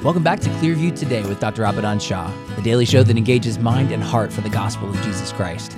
Welcome back to Clearview Today with Dr. Shah, the daily show that engages mind and heart for the gospel of Jesus Christ.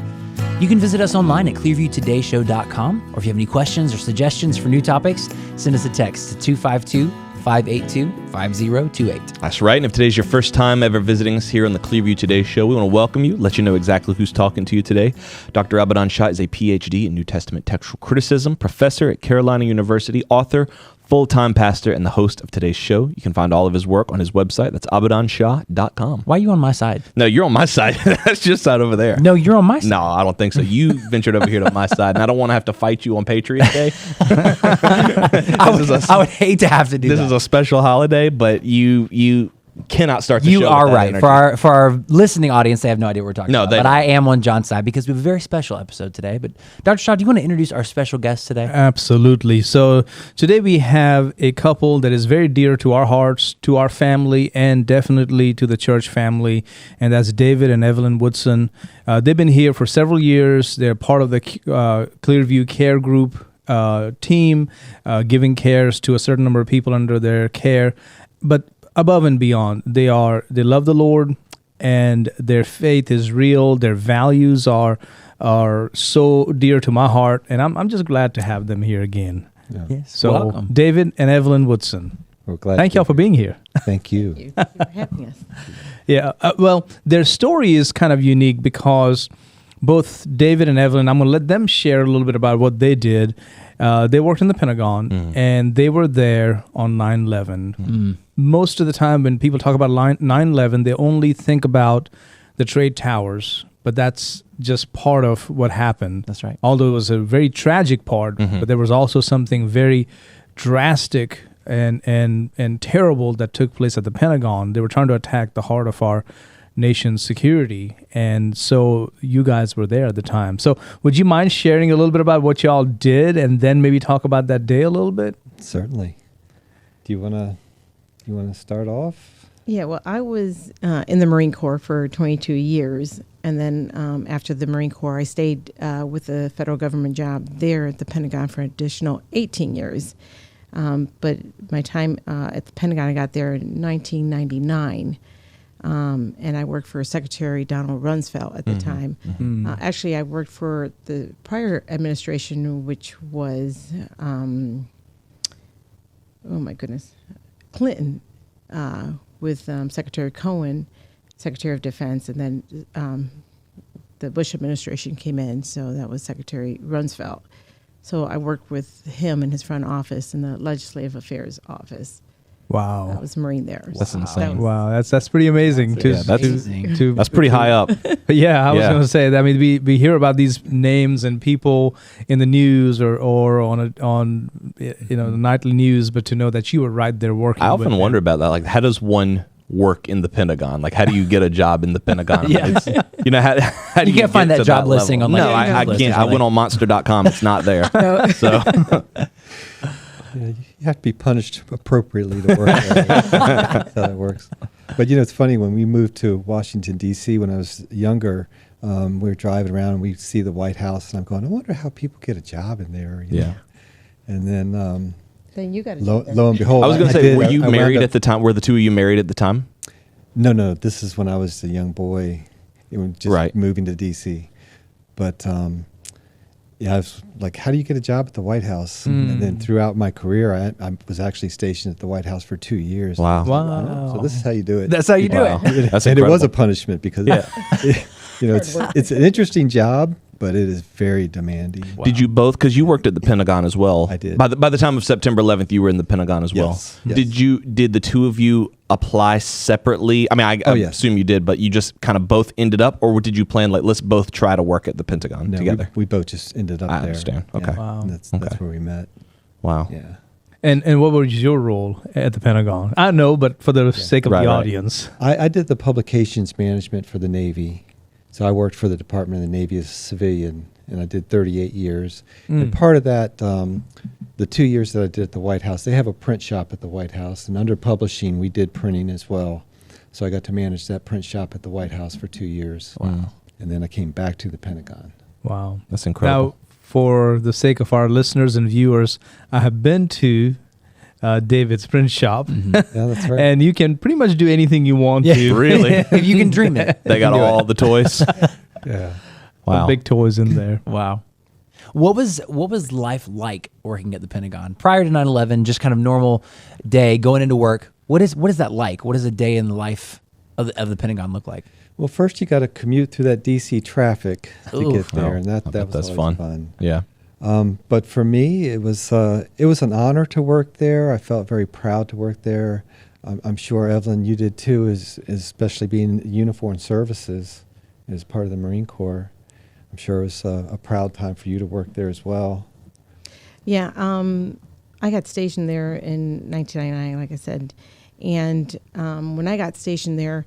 You can visit us online at clearviewtodayshow.com, or if you have any questions or suggestions for new topics, send us a text to 252-582-5028. That's right, and if today's your first time ever visiting us here on the Clearview Today show, we want to welcome you, let you know exactly who's talking to you today. Dr. Shah is a PhD in New Testament textual criticism, professor at Carolina University, author, full-time pastor, and the host of today's show. You can find all of his work on his website. That's abadanshah.com. Why are you on my side? No, you're on my side. That's your side over there. No, you're on my side. No, I don't think so. You ventured over here to my side, and I don't want to have to fight you on Patriot Day. I would hate to have to do that. This is a special holiday, but you cannot start the show. You are with that right. energy. For our listening audience, they have no idea what we're talking about. They but don't. I am on John's side because we have a very special episode today. But Dr. Shah, do you want to introduce our special guest today? Absolutely. So today we have a couple that is very dear to our hearts, to our family, and definitely to the church family, and that's David and Evelyn Woodson. They've been here for several years. They're part of the Clearview Care Group team, giving cares to a certain number of people under their care. But above and beyond, they love the Lord, and their faith is real. Their values are so dear to my heart, and I'm just glad to have them here again. Yeah. Yes. So, Welcome. David and Evelyn Woodson, We're glad. thank y'all for being here. Thank you. Thank you for having us. Yeah, well, their story is kind of unique because both David and Evelyn, I'm going to let them share a little bit about what they did. They worked in the Pentagon, and they were there on 9/11. Most of the time when people talk about 9/11, they only think about the trade towers, but that's just part of what happened. That's right. Although it was a very tragic part, but there was also something very drastic and terrible that took place at the Pentagon. They were trying to attack the heart of our nation's security, and so you guys were there at the time. So would you mind sharing a little bit about what y'all did, and then maybe talk about that day a little bit? Certainly. Do you want to start off? Yeah, well, I was in the Marine Corps for 22 years, and then after the Marine Corps, I stayed with the federal government job there at the Pentagon for an additional 18 years. But my time at the Pentagon, I got there in 1999. And I worked for Secretary Donald Rumsfeld at the time. Actually, I worked for the prior administration, which was, Clinton, with Secretary Cohen, Secretary of Defense, and then the Bush administration came in, so that was Secretary Rumsfeld. So I worked with him in his front office in the Legislative Affairs office. Wow. I was a Marine there. That's insane. Wow, that's pretty amazing. That's amazing. That's pretty high up. Yeah, I was Yeah. going to say that. I mean, we hear about these names and people in the news or on the nightly news, but to know that you were right there working. I with often them. wonder about that. Like, how does one work in the Pentagon? Like, how do you get a job in the Pentagon? Yeah. How do You can't find get that to job level? listing on No, like I Craigslist can't. or I went on monster.com. It's not there. So Yeah, you have to be punished appropriately to work there. That's how it works. But it's funny, when we moved to Washington, D.C., when I was younger, we were driving around and we see the White House, and I'm going, I wonder how people get a job in there. You know? And then Then you got to lo and behold, I was going to say, were you married at the time? Were the two of you married at the time? No, this is when I was a young boy, just moving to D.C. But I was like, how do you get a job at the White House? And then throughout my career, I was actually stationed at the White House for 2 years. Wow. So this is how you do it. That's how you do it. That's And it was incredible. a punishment because it's an interesting job, but it is very demanding. Wow. Did you both? Because you worked at the Pentagon as well. I did. By the time of September 11th, you were in the Pentagon as well. Yes. Did the two of you apply separately? I mean, I yes. assume you did, but you just kind of both ended up, or did you plan like, let's both try to work at the Pentagon No, together? we both just ended up I there. understand. Okay. Wow. And that's where we met. Wow. Yeah. And what was your role at the Pentagon? I know, but for the sake of the audience. I did the publications management for the Navy. So I worked for the Department of the Navy as a civilian, and I did 38 years. And part of that, the 2 years that I did at the White House, they have a print shop at the White House, and under publishing, we did printing as well. So I got to manage that print shop at the White House for 2 years. Wow. And then I came back to the Pentagon. Wow. That's incredible. Now, for the sake of our listeners and viewers, I have been to David's print shop. Yeah, that's right. And you can pretty much do anything you want to. Really? If you can dream it. They got all the toys. Yeah. Wow. The big toys in there. Wow. What was life like working at the Pentagon prior to 9/11? Just kind of normal day going into work. What is that like? What does a day in the life of the Pentagon look like? Well, first you got to commute through that DC traffic to Oof. get there, Oh, and I that bet was that's always fun. fun. Yeah. But for me, it was an honor to work there. I felt very proud to work there. I'm sure, Evelyn, you did too, especially being in uniformed services as part of the Marine Corps. I'm sure it was a proud time for you to work there as well. Yeah, I got stationed there in 1999, like I said. And when I got stationed there,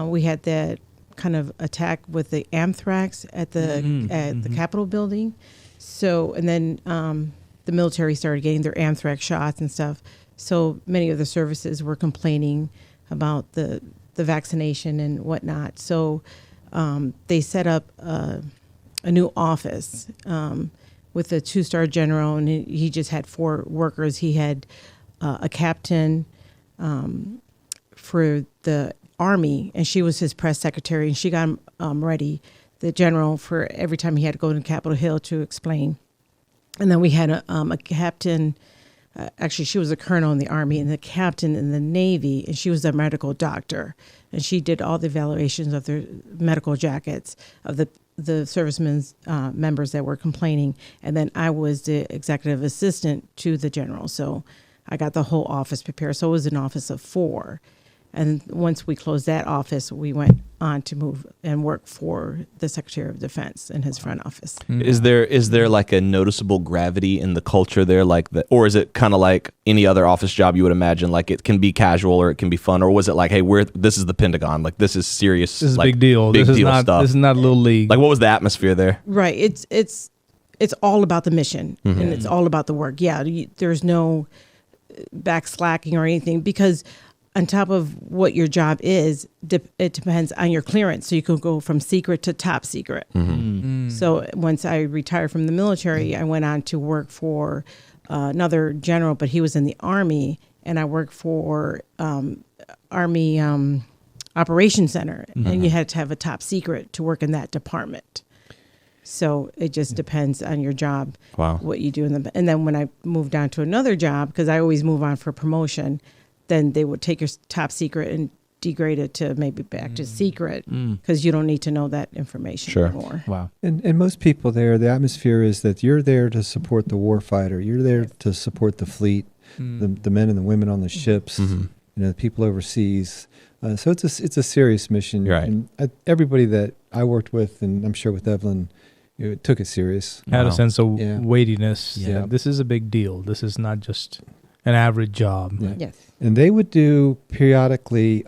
we had that kind of attack with the anthrax at the Capitol building. So, and then the military started getting their anthrax shots and stuff. So many of the services were complaining about the vaccination and whatnot. So they set up a new office with a 2-star general, and he just had 4 workers. He had a captain for the Army, and she was his press secretary, and she got him ready, the general, for every time he had to go to Capitol Hill to explain. And then we had a captain, actually she was a colonel in the Army, and the captain in the Navy, and she was a medical doctor, and she did all the evaluations of their medical jackets of the servicemen's members that were complaining. And then I was the executive assistant to the general, so I got the whole office prepared. So it was an office of 4. And once we closed that office, we went on to move and work for the Secretary of Defense in his front office. Is there like a noticeable gravity in the culture there, like that, or is it kind of like any other office job you would imagine? Like it can be casual or it can be fun, or was it like, hey, this is the Pentagon, like this is serious, This is like, a big deal. big This is deal not. stuff. This is not little league. Like what was the atmosphere there? Right. It's all about the mission, and it's all about the work. Yeah, there's no backslacking or anything, because on top of what your job is, it depends on your clearance. So you can go from secret to top secret. So once I retired from the military, I went on to work for another general, but he was in the Army, and I worked for Army Operations Center, and you had to have a top secret to work in that department. So it just depends on your job, Wow. what you do. And then when I moved on to another job, because I always move on for promotion, then they would take your top secret and degrade it to maybe back to secret, because you don't need to know that information anymore. Wow. And most people there, the atmosphere is that you're there to support the warfighter. You're there to support the fleet, the men and the women on the ships, the people overseas. So it's a serious mission. Right. And everybody that I worked with, and I'm sure with Evelyn, took it serious. Had Wow. a sense of Yeah. weightiness. Yeah. This is a big deal. This is not just an average job. Yeah. Yes. And they would do periodically,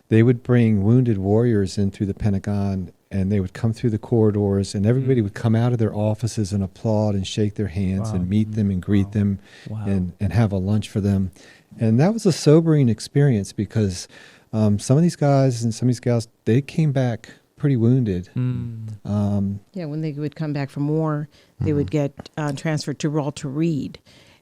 they would bring wounded warriors in through the Pentagon, and they would come through the corridors, and everybody would come out of their offices and applaud and shake their hands Wow. and meet them and greet them Wow. and have a lunch for them. And that was a sobering experience, because some of these guys and some of these gals, they came back pretty wounded. Yeah, when they would come back from war, they would get transferred to Walter Reed.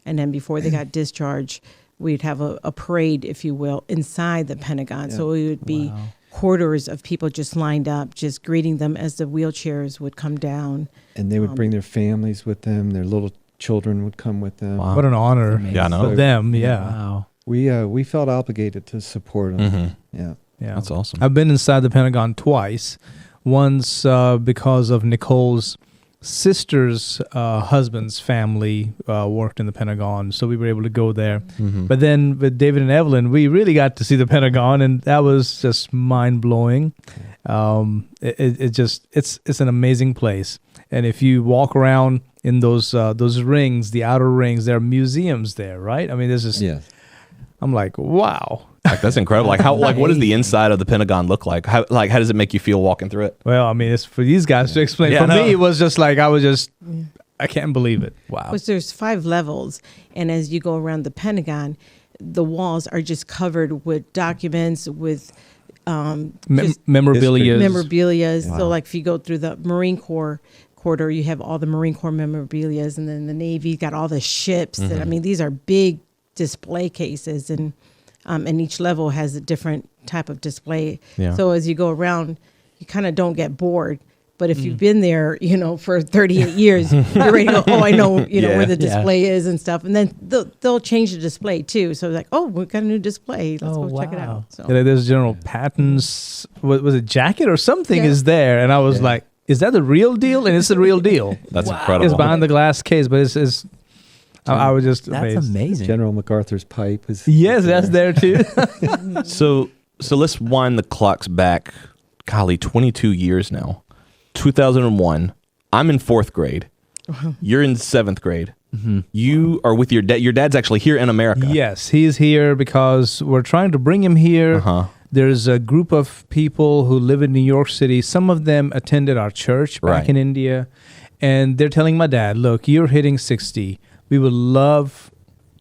And then before they got discharged, we'd have a parade, if you will, inside the Pentagon. Yeah. So it would be quarters of people just lined up, just greeting them as the wheelchairs would come down. And they would bring their families with them. Their little children would come with them. Wow. What an honor Amazing. Yeah, I know. for them. Yeah. Wow. We felt obligated to support them. Yeah. Yeah. That's awesome. I've been inside the Pentagon twice. Once because of Nicole's sister's husband's family worked in the Pentagon, so we were able to go there. But then with David and Evelyn, we really got to see the Pentagon, and that was just mind blowing. It's an amazing place, and if you walk around in those rings, the outer rings, there are museums there, right? I mean, this is. Yes. I'm like, wow. Like that's incredible. Like what does the inside of the Pentagon look like? How does it make you feel walking through it? Well, I mean, it's for these guys to explain. Yeah, For no. me, it was just like I can't believe it. Wow. Which there's 5 levels, and as you go around the Pentagon, the walls are just covered with documents, with just Memorabilia. memorabilia. So like if you go through the Marine Corps quarter, you have all the Marine Corps memorabilia, and then the Navy got all the ships. I mean, these are big display cases, and each level has a different type of display. Yeah. So as you go around, you kind of don't get bored. But if you've been there, for 38 years, you're ready to go, oh, I know, where the display is and stuff. And then they'll change the display too. So like, oh, we've got a new display. Let's go check it out. So There's General Patton's, was it jacket or something Yeah. is there. And I was like, is that the real deal? And it's the real deal. That's incredible. It's behind the glass case, but it's I was just That's amazed. amazing. General MacArthur's pipe is. Yes, that's there too. So let's wind the clocks back, golly, 22 years now. 2001. I'm in 4th grade. You're in 7th grade. Mm-hmm. You are with your dad. Your dad's actually here in America. Yes, he's here because we're trying to bring him here. Uh-huh. There's a group of people who live in New York City. Some of them attended our church back Right. in India. And they're telling my dad, look, you're hitting 60. We would love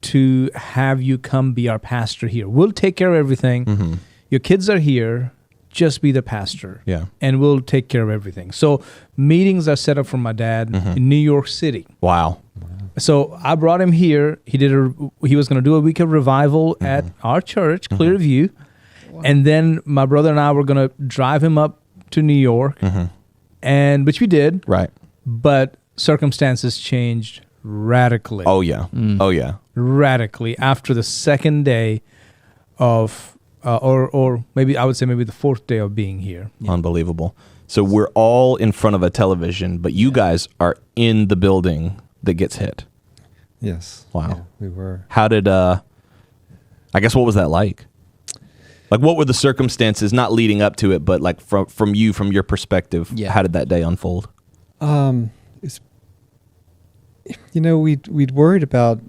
to have you come be our pastor here. We'll take care of everything. Mm-hmm. Your kids are here. Just be the pastor. Yeah. And we'll take care of everything. So meetings are set up for my dad in New York City. Wow. So I brought him here. He was going to do a week of revival at our church, Clearview. And then my brother and I were going to drive him up to New York, and which we did. Right. But circumstances changed radically. Oh yeah. Oh yeah. Radically after the second day of, or maybe I would say maybe the 4th day of being here. Unbelievable. So we're all in front of a television, but you guys are in the building that gets hit. Yes. Wow. Yeah, we were. How did I guess what was that like? Like what were the circumstances, not leading up to it, but like from your perspective, how did that day unfold? It's, we'd worried about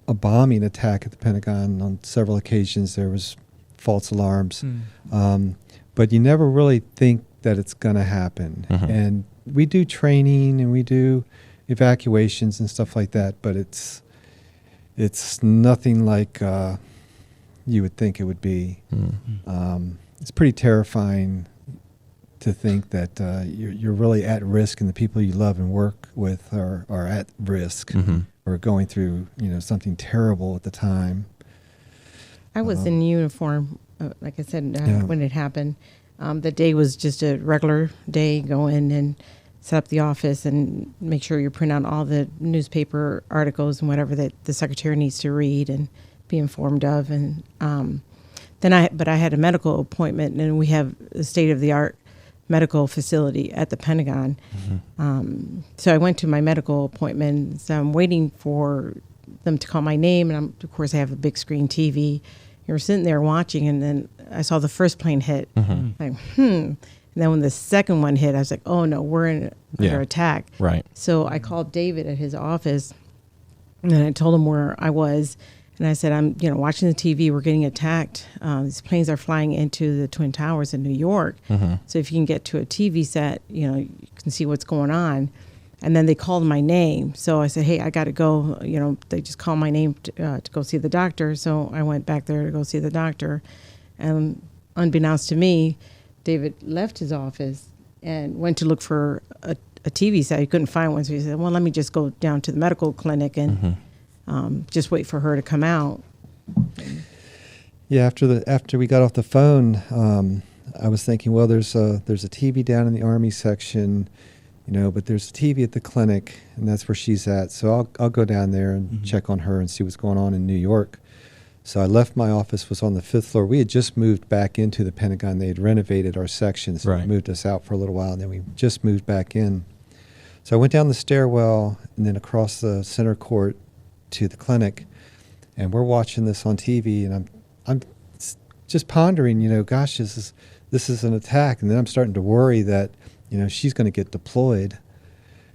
a bombing attack at the Pentagon on several occasions. There was false alarms, but you never really think that it's going to happen. And we do training and we do evacuations and stuff like that, but it's nothing like you would think it would be. It's pretty terrifying to think that you're really at risk, and the people you love and work with are at risk or going through something terrible at the time. I was in uniform, like I said, when it happened. The day was just a regular day. Go in and set up the office and make sure you print out all the newspaper articles and whatever that the secretary needs to read and be informed of. And but I had a medical appointment, and we have a state-of-the-art medical facility at the Pentagon. So I went to my medical appointment. So I'm waiting for them to call my name, and of course I have a big screen TV. You're sitting there watching, and then I saw the first plane hit. Like, And then when the second one hit, I was like, oh no, we're under attack. Right. So I called David at his office, and I told him where I was. And I said, I'm watching the TV. We're getting attacked. These planes are flying into the Twin Towers in New York. So if you can get to a TV set, you can see what's going on. And then they called my name. So I said, hey, I got to go. They just called my name to go see the doctor. So I went back there to go see the doctor. And unbeknownst to me, David left his office and went to look for a TV set. He couldn't find one. So he said, well, let me just go down to the medical clinic and just wait for her to come out. Yeah, after we got off the phone, I was thinking, well, there's a TV down in the Army section, but there's a TV at the clinic, and that's where she's at. So I'll go down there and check on her and see what's going on in New York. So I left my office, was on the 5th floor. We had just moved back into the Pentagon. They had renovated our section, so they moved us out for a little while, and then we just moved back in. So I went down the stairwell and then across the center court to the clinic, and we're watching this on TV, and I'm just pondering, gosh, this is an attack, and then I'm starting to worry that she's going to get deployed,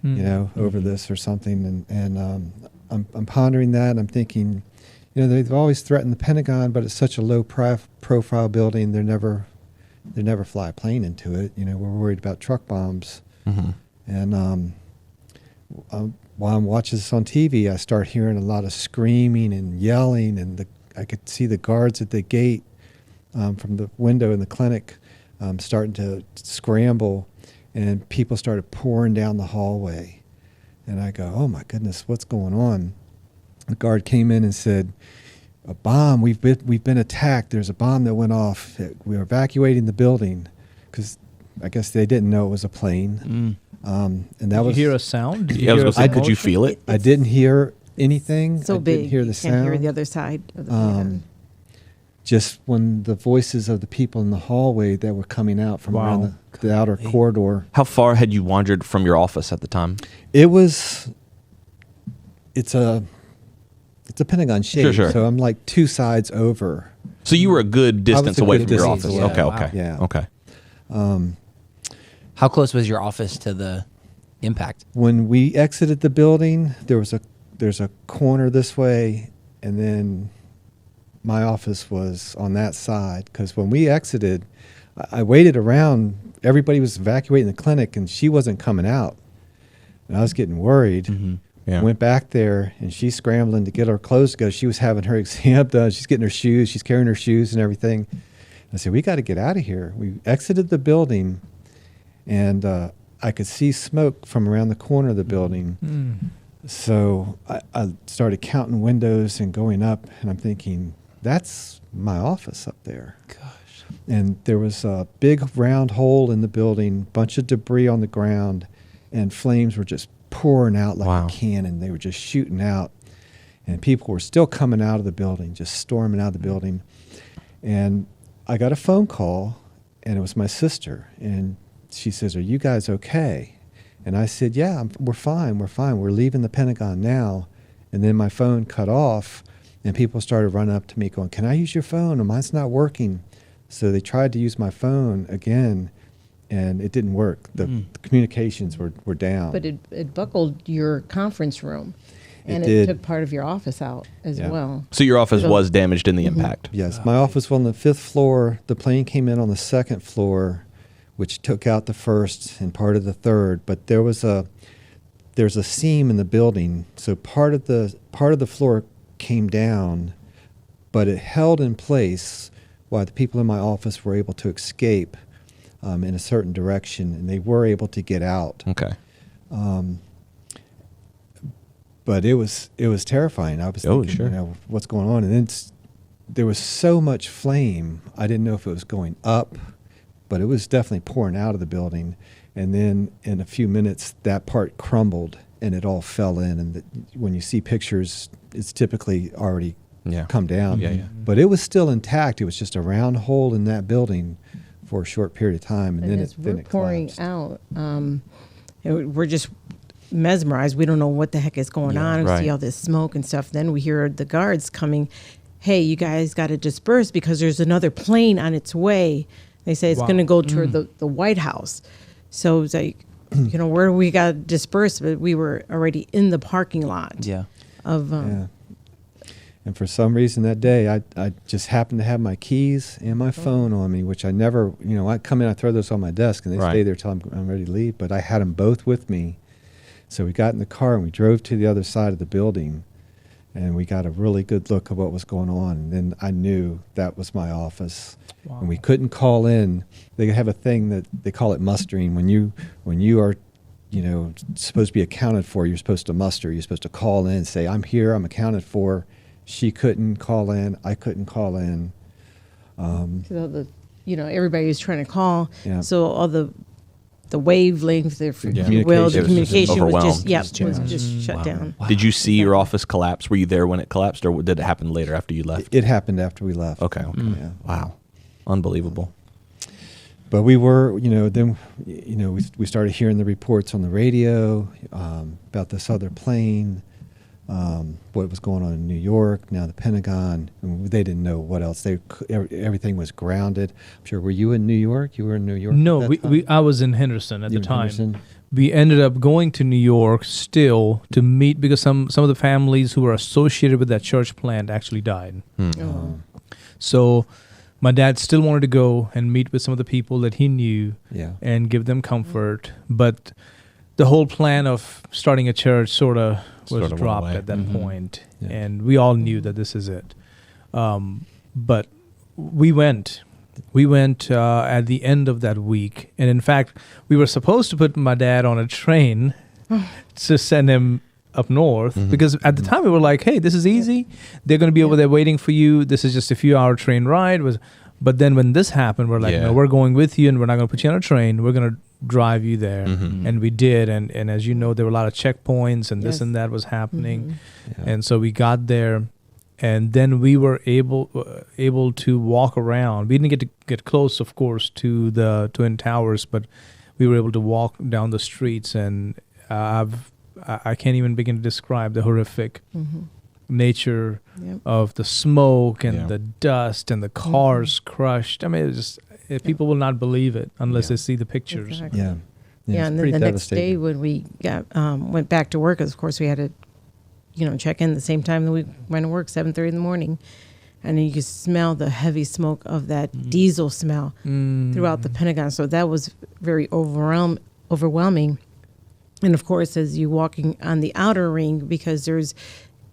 over this or something, and I'm pondering that, and I'm thinking, they've always threatened the Pentagon, but it's such a low profile building, they never fly a plane into it. We're worried about truck bombs, and while I'm watching this on TV, I start hearing a lot of screaming and yelling, and I could see the guards at the gate from the window in the clinic starting to scramble, and people started pouring down the hallway. And I go, oh my goodness, what's going on? The guard came in and said, a bomb. We've been attacked. There's a bomb that went off. We're evacuating the building because I guess they didn't know it was a plane. And that Did was. you hear a sound? Did you Yeah, I was hear gonna a say, could you commotion? feel it? I didn't hear anything. So I big. didn't hear the you sound. can't hear the other side of the Pentagon. Just when the voices of the people in the hallway that were coming out from Wow. around the outer corridor. How far had you wandered from your office at the time? It's a Pentagon shape, Sure. so I'm like two sides over. So you were a good distance a away good from your distance office. away. Okay. Yeah. Okay. How close was your office to the impact? When we exited the building, there's a corner this way, and then my office was on that side. Because when we exited, I waited around. Everybody was evacuating the clinic, and she wasn't coming out. And I was getting worried. Mm-hmm. Yeah. Went back there, and she's scrambling to get her clothes to go. She was having her exam done. She's getting her shoes. She's carrying her shoes and everything. I said, we got to get out of here. We exited the building, and I could see smoke from around the corner of the building. So I started counting windows and going up, and I'm thinking, that's my office up there. Gosh. And there was a big round hole in the building, bunch of debris on the ground, and flames were just pouring out like Wow. a cannon. They were just shooting out, and people were still coming out of the building, just storming out of the building. And I got a phone call, and it was my sister, and she says, "Are you guys okay?" And I said, "Yeah, we're fine. We're fine. We're leaving the Pentagon now." And then my phone cut off, and people started running up to me going, "Can I use your phone? Mine's not working." So they tried to use my phone again, and it didn't work. The communications were down. But it buckled your conference room, and It it did. took part of your office out as Yeah. well. So your office So- was damaged in the impact. Yes, my office was on the 5th floor. The plane came in on the 2nd floor, which took out the 1st and part of the 3rd. But there's a seam in the building, so part of the floor came down, but it held in place while the people in my office were able to escape in a certain direction, and they were able to get out. Okay. But it was terrifying. I was Oh, thinking, sure. what's going on? And then there was so much flame. I didn't know if it was going up, but it was definitely pouring out of the building. And then in a few minutes, that part crumbled and it all fell in. And when you see pictures, it's typically already Yeah. come down. Yeah, yeah. But it was still intact. It was just a round hole in that building for a short period of time, and then as then we're it pouring collapsed. out, we're just mesmerized. We don't know what the heck is going on. We right. see all this smoke and stuff. Then we hear the guards coming. Hey, you guys got to disperse because there's another plane on its way. They say it's Wow. going to go toward the White House. So it's like, where we got to disperse? But we were already in the parking lot Yeah. of. Yeah. And for some reason that day, I just happened to have my keys and my phone on me, which I never, I come in, I throw those on my desk, and they Right. stay there till I'm ready to leave. But I had them both with me. So we got in the car and we drove to the other side of the building, and we got a really good look at what was going on. And then I knew that was my office. Wow. And we couldn't call in. They have a thing that they call it mustering. When you are, supposed to be accounted for, you're supposed to muster. You're supposed to call in and say, "I'm here, I'm accounted for." She couldn't call in. I couldn't call in. So everybody was trying to call. Yeah. So all the wavelength, if Yeah. you will, the Communication. communication was Overwhelmed. just, Just was jammed. just shut down. Did you see your office collapse? Were you there when it collapsed, or did it happen later after you left? It happened after we left. Okay. Yeah. Wow. Unbelievable. But we were, then, we started hearing the reports on the radio about this other plane, what was going on in New York, now the Pentagon. And they didn't know what else. Everything was grounded. I'm sure. Were you in New York? You were in New York? No, at that time? I was in Henderson at You the were in time. Henderson? We ended up going to New York still to meet because some of the families who were associated with that church plant actually died. Oh. So my dad still wanted to go and meet with some of the people that he knew Yeah. and give them comfort. But the whole plan of starting a church sort of was Sort of went dropped away. at that Mhm. point. Yeah. And we all knew that this is it. But we went. We went at the end of that week. And in fact, we were supposed to put my dad on a train to send him up north, because at the time we were like, hey, this is easy. They're going to be over there waiting for you. This is just a few hour train ride. But then when this happened, we're like, no, we're going with you, and we're not going to put you on a train. We're going to drive you there. And we did. And as you know, there were a lot of checkpoints and this and that was happening. And so we got there, and then we were able to walk around. We didn't get close, of course, to the Twin Towers, but we were able to walk down the streets, and I can't even begin to describe the horrific nature of the smoke and the dust and the cars crushed. I mean, it was just people will not believe it unless they see the pictures. Exactly. Yeah, and then the next day when we went back to work, of course we had to, check in the same time that we went to work, 7:30 in the morning, and you could smell the heavy smoke of that diesel smell throughout the Pentagon. So that was very overwhelming. And of course, as you're walking on the outer ring, because there's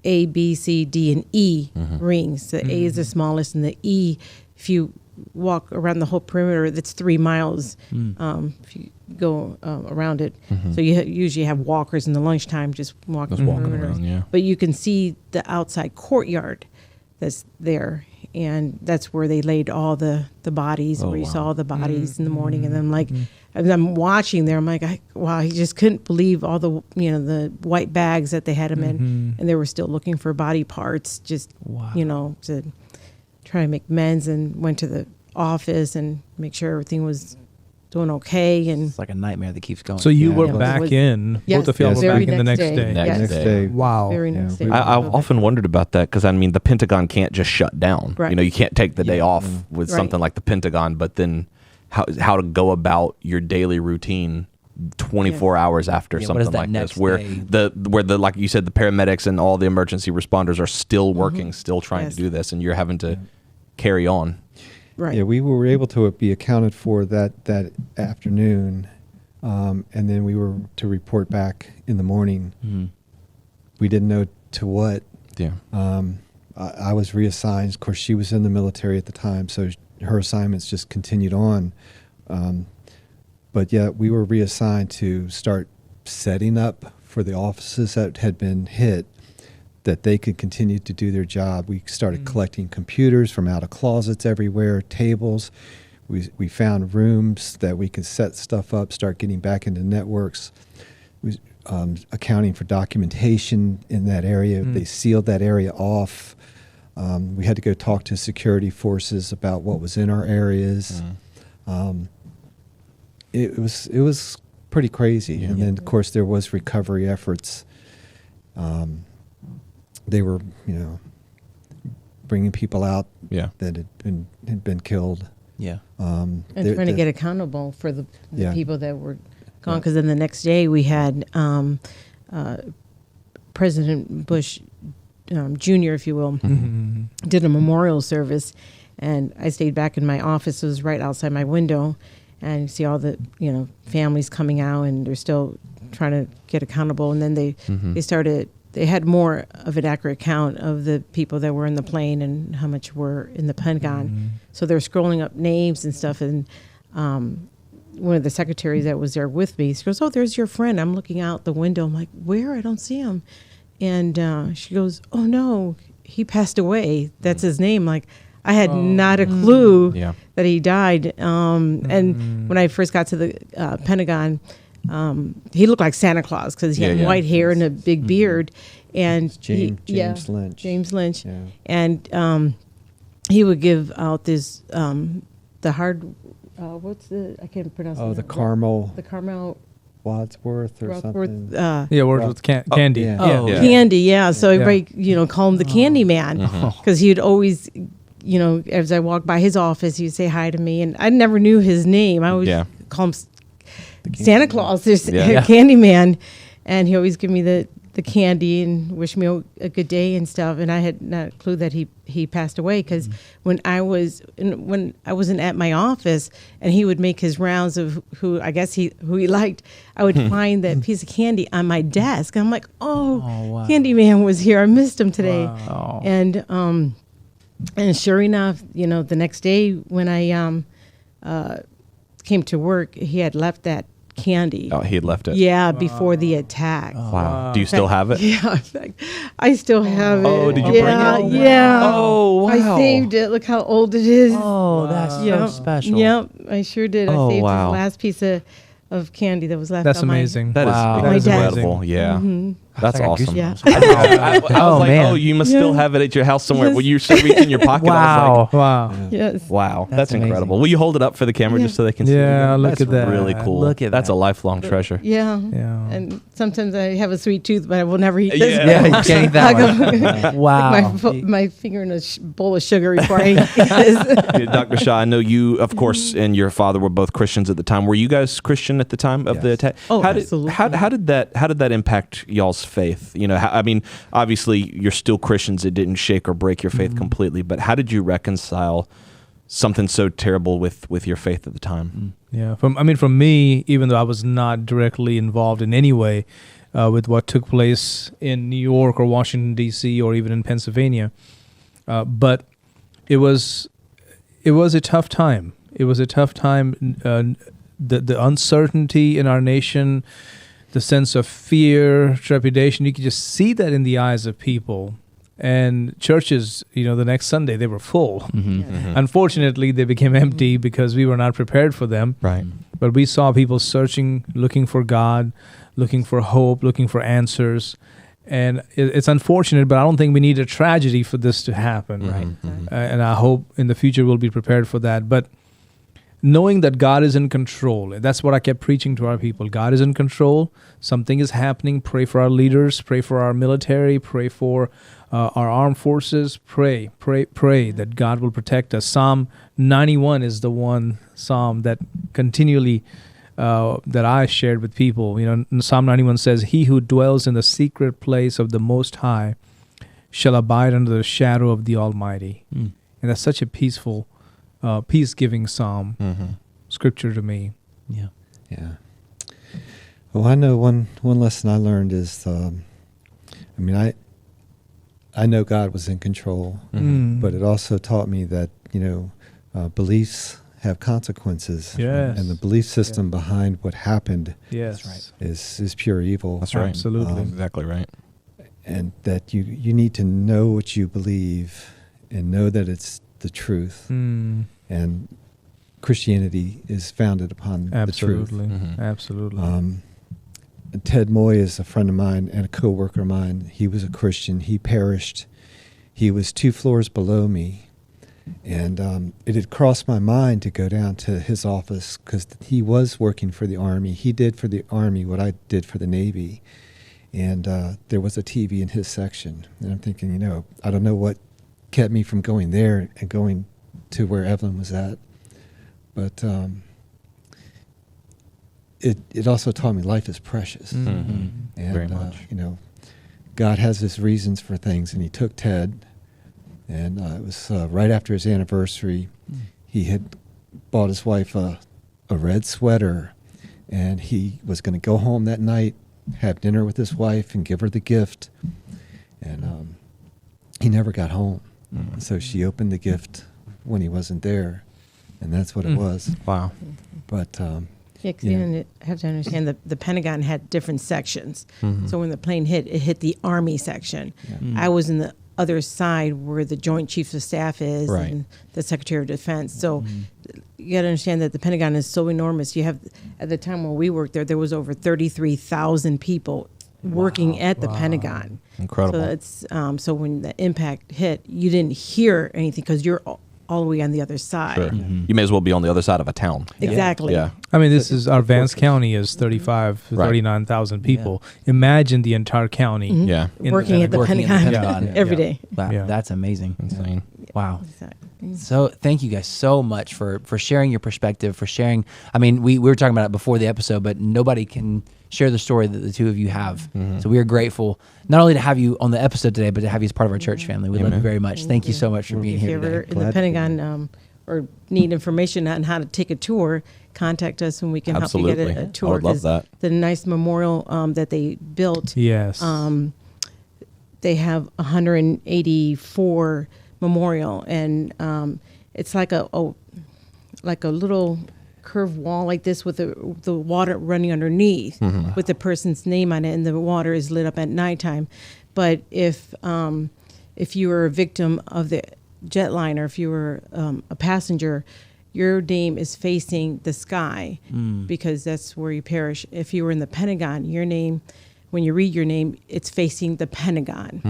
A, B, C, D, and E rings. The A is the smallest, and the E, if you walk around the whole perimeter, that's 3 miles if you go around it. So you usually have walkers in the lunchtime just walking around. But you can see the outside courtyard that's there, and that's where they laid all the bodies, where you saw the bodies in the morning. And then as I'm watching there, I'm like, wow, he just couldn't believe all the, the white bags that they had him in, and they were still looking for body parts, just, to try and make amends, and went to the office and make sure everything was doing okay. And it's like a nightmare that keeps going. So you were back in, both of y'all were back in the next day. Next day. Wow. Very next day. I've often wondered about that, because the Pentagon can't just shut down. Right. You can't take the day off with something like the Pentagon, but then how to go about your daily routine 24 hours after something like this, where the like you said, the paramedics and all the emergency responders are still working, still trying to do this, and you're having to carry on. Right. Yeah, we were able to be accounted for that afternoon, and then we were to report back in the morning. We didn't know to what. Yeah. I was reassigned. Of course, she was in the military at the time, so her assignments just continued on. But yeah, we were reassigned to start setting up for the offices that had been hit, that they could continue to do their job. We started collecting computers from out of closets everywhere, tables. We found rooms that we could set stuff up, start getting back into networks. We accounting for documentation in that area. They sealed that area off. We had to go talk to security forces about what was in our areas. It was pretty crazy. And then, of course, there was recovery efforts. They were, bringing people out that had been killed. Yeah. And trying to get accountable for the people that were gone. Because then the next day we had President Bush Jr., if you will, did a memorial service. And I stayed back in my office. It was right outside my window. And you see all the, families coming out, and they're still trying to get accountable. And then they had more of an accurate count of the people that were in the plane and how much were in the Pentagon. So they're scrolling up names and stuff. And one of the secretaries that was there with me, she goes, "Oh, there's your friend." I'm looking out the window. I'm like, "Where? I don't see him." And she goes, "Oh, no, he passed away. That's his name." Like, I had not a clue that he died. And when I first got to the Pentagon, he looked like Santa Claus, because he had white hair and a big beard. And James Lynch. James Lynch. Yeah. And he would give out this, the hard, I can't pronounce it. Oh, the caramel. The caramel. Wadsworth or something. Wadsworth candy. Candy, So everybody, call him the Candy Man, because he'd always, as I walked by his office, he'd say hi to me, and I never knew his name. I always call him Santa Claus, there's Candy Man, and he always give me the candy and wish me a good day and stuff. And I had not a clue that he passed away, because when I wasn't at my office and he would make his rounds of who he liked, I would find that piece of candy on my desk. And I'm like, wow. Candy Man was here. I missed him today. Wow. And sure enough, the next day when I came to work, he had left that candy. Oh, he had left it. Yeah, before the attack. Wow. Do you still have it? Yeah, in fact, I still have it. Oh, did you bring it? Yeah. Oh, wow. I saved it. Look how old it is. Oh, that's so special. Yep, I sure did. Oh, I saved wow. the last piece of candy that was left. That's on amazing. That is Wow. That is incredible. amazing. Yeah. That's I got awesome. Yeah. I was Oh, like, man. oh, you must still have it at your house somewhere. Yes. Well, you still reach in your pocket. I was Wow. Wow. Yes. wow. That's amazing. incredible. Will you hold it up for the camera just so they can see it? Yeah, look That's at that. really cool. Look at That's that. a lifelong treasure. Yeah. Yeah. And sometimes I have a sweet tooth, but I will never eat this. Yeah. Yeah, you can't eat that one. Wow. My finger in a bowl of sugar before I eat this. Yeah, Dr. Shah, I know you, of course, and your father were both Christians at the time. Were you guys Christian at the time of the attack? Oh, how did, absolutely. How did that impact y'all's faith? You know, I mean, obviously you're still Christians. It didn't shake or break your faith completely, but how did you reconcile something so terrible with your faith at the time? Yeah, from me, even though I was not directly involved in any way with what took place in New York or Washington D.C. or even in Pennsylvania, but it was a tough time. It was a tough time. The uncertainty in our nation, the sense of fear, trepidation, you could just see that in the eyes of people. And churches, the next Sunday, they were full. Unfortunately, they became empty because we were not prepared for them. Right. But we saw people searching, looking for God, looking for hope, looking for answers. And it's unfortunate, but I don't think we need a tragedy for this to happen. Right. And I hope in the future we'll be prepared for that. But knowing that God is in control, that's what I kept preaching to our people. God is in control. Something is happening. Pray for our leaders. Pray for our military. Pray for our armed forces. Pray that God will protect us. Psalm 91 is the one psalm that continually that I shared with people. Psalm 91 says, "He who dwells in the secret place of the Most High shall abide under the shadow of the Almighty." And that's such a peaceful, peace-giving psalm, scripture to me. Yeah. Yeah. Well, I know one lesson I learned is, I know God was in control, but it also taught me that, beliefs have consequences. Yes. And the belief system behind what happened Yes. That's is pure evil. That's right. Absolutely. Exactly right. And that you need to know what you believe and know that it's the truth. And Christianity is founded upon the truth. Absolutely. Absolutely. Ted Moy is a friend of mine and a co-worker of mine. He was a Christian. He perished. He was 2 floors below me. And it had crossed my mind to go down to his office because he was working for the Army. He did for the Army what I did for the Navy. And there was a TV in his section. And I'm thinking, I don't know what kept me from going there and going to where Evelyn was at. But it also taught me life is precious. And, Very much. God has his reasons for things. And he took Ted. And it was right after his anniversary. He had bought his wife a red sweater. And he was going to go home that night, have dinner with his wife, and give her the gift. And he never got home. So she opened the gift when he wasn't there. And that's what it was. Wow. But Yeah, because you have to understand that the Pentagon had different sections. So when the plane hit, it hit the Army section. I was in the other side where the Joint Chiefs of Staff is Right. and the Secretary of Defense. So you got to understand that the Pentagon is so enormous. You have, at the time when we worked there was over 33,000 people working at the Pentagon. Incredible. So it's so when the impact hit, you didn't hear anything because you're all the way on the other side. Sure. You may as well be on the other side of a town. Exactly. Yeah. I mean, this is our Vance County is 35 to Right. 39,000 people. Imagine the entire county. Yeah. in Working at the Working at Pentagon, the Pentagon. every day. Wow, Yeah. that's amazing. Insane. Wow. Exactly. So thank you guys so much for sharing your perspective, for sharing. I mean, we were talking about it before the episode, but nobody can share the story that the two of you have. So we are grateful not only to have you on the episode today, but to have you as part of our church family. We love you very much. Thank you so much for being If here you're ever today. in the Pentagon or need information on how to take a tour, contact us and we can help you Absolutely. get a I tour. would love 'cause that. The nice memorial that they built, Yes. they have 184 memorial, and it's like a little curved wall like this with the water running underneath with the person's name on it, and the water is lit up at nighttime. But if you were a victim of the jetliner, if you were a passenger, your name is facing the sky because that's where you perish. If you were in the Pentagon, your name, when you read your name, it's facing the Pentagon.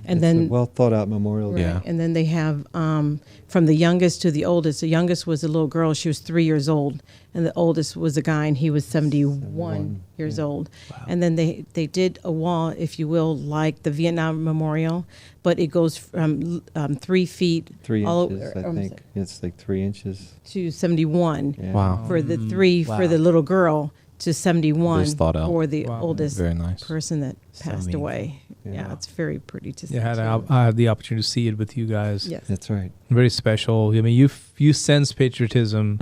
And It's then a well thought out memorial. right, Yeah. and then they have from the youngest to the oldest. The youngest was a little girl; she was 3 years old, and the oldest was a guy, and he was 71 years old. And then they did a wall, if you will, like the Vietnam Memorial, but it goes from 3 feet 3 all inches, over, I think. It's like 3 inches. to 71 Yeah. Wow. for the 3 Wow. for the little girl to 71 Very thought out. for the Wow. oldest Very nice. person that So passed meaningful. away. Yeah. Yeah, it's very pretty to see. Yeah, too. I had the opportunity to see it with you guys. Yes. That's right. Very special. I mean, you sense patriotism,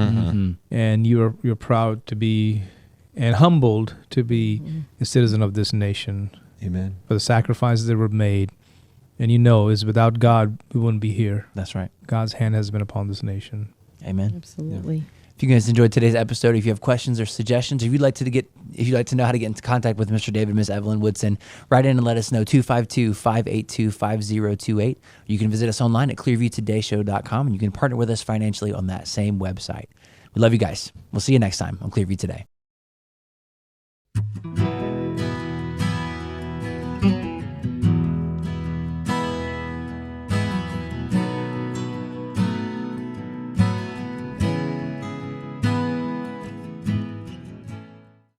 and you're proud to be, and humbled to be a citizen of this nation Amen. for the sacrifices that were made. And you know, is without God, we wouldn't be here. That's right. God's hand has been upon this nation. Amen. Absolutely. If you guys enjoyed today's episode, if you have questions or suggestions, if you'd like to know how to get into contact with Mr. David and Miss Evelyn Woodson, write in and let us know 252-582-5028. You can visit us online at clearviewtodayshow.com, and you can partner with us financially on that same website. We love you guys. We'll see you next time on Clearview Today.